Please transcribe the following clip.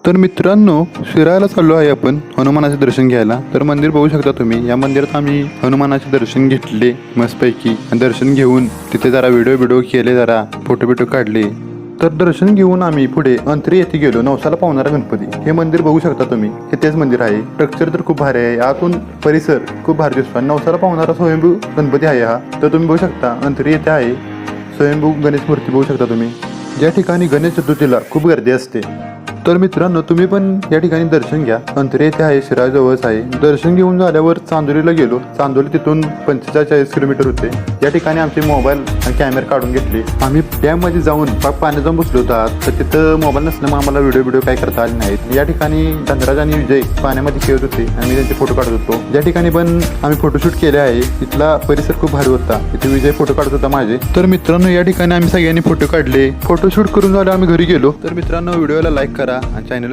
तर मित्रांनो, शिराळ्याला चाललो आहे आपण हनुमानाचे दर्शन घ्यायला. तर मंदिर बघू शकता तुम्ही. या मंदिरात आम्ही हनुमानाचे दर्शन घेतले मस्तपैकी. आणि दर्शन घेऊन तिथे जरा व्हिडिओ केले, जरा फोटो काढले. तर दर्शन घेऊन आम्ही पुढे अंतरी येथे गेलो. नवसाला पावणारा गणपती हे मंदिर बघू शकता तुम्ही. हे तेच मंदिर आहे. स्ट्रक्चर तर खूप भारी आहे. आतून परिसर खूप भारी दिसतो. आणि नवसाला पावणारा स्वयंभू गणपती आहे हा. तर तुम्ही बघू शकता अंतरी येथे आहे. स्वयंभू गणेश मूर्ती बघू शकता तुम्ही. ज्या ठिकाणी गणेश चतुर्थीला खूप गर्दी असते. तर मित्रांनो, तुम्ही पण या ठिकाणी दर्शन घ्या. अंतरे येथे आहे, शिराळजवळच आहे. दर्शन घेऊन झाल्यावर चांदोलीला गेलो. चांदोली तिथून 45-40 किलोमीटर होते. या ठिकाणी आमचे मोबाईल आणि कॅमेरा काढून घेतले. आम्ही डॅममध्ये जाऊन पाण्यात जाऊन बसलो होतो. तर तिथं मोबाईल नसल्यामुळे आम्हाला व्हिडिओ काय करता आले नाहीत. या ठिकाणी धनराज आणि विजय पाण्यामध्ये खेळत होते आणि मी त्यांचे फोटो काढत होतो. या ठिकाणी पण आम्ही फोटोशूट केले आहे. तिथला परिसर खूप भारी होता. तिथे विजय फोटो काढत होता माझे. तर मित्रांनो, या ठिकाणी आम्ही सगळ्यांनी फोटो काढले. फोटोशूट करून झाले आम्ही घरी गेलो. तर मित्रांनो, व्हिडिओला लाईक करा आणि चॅनल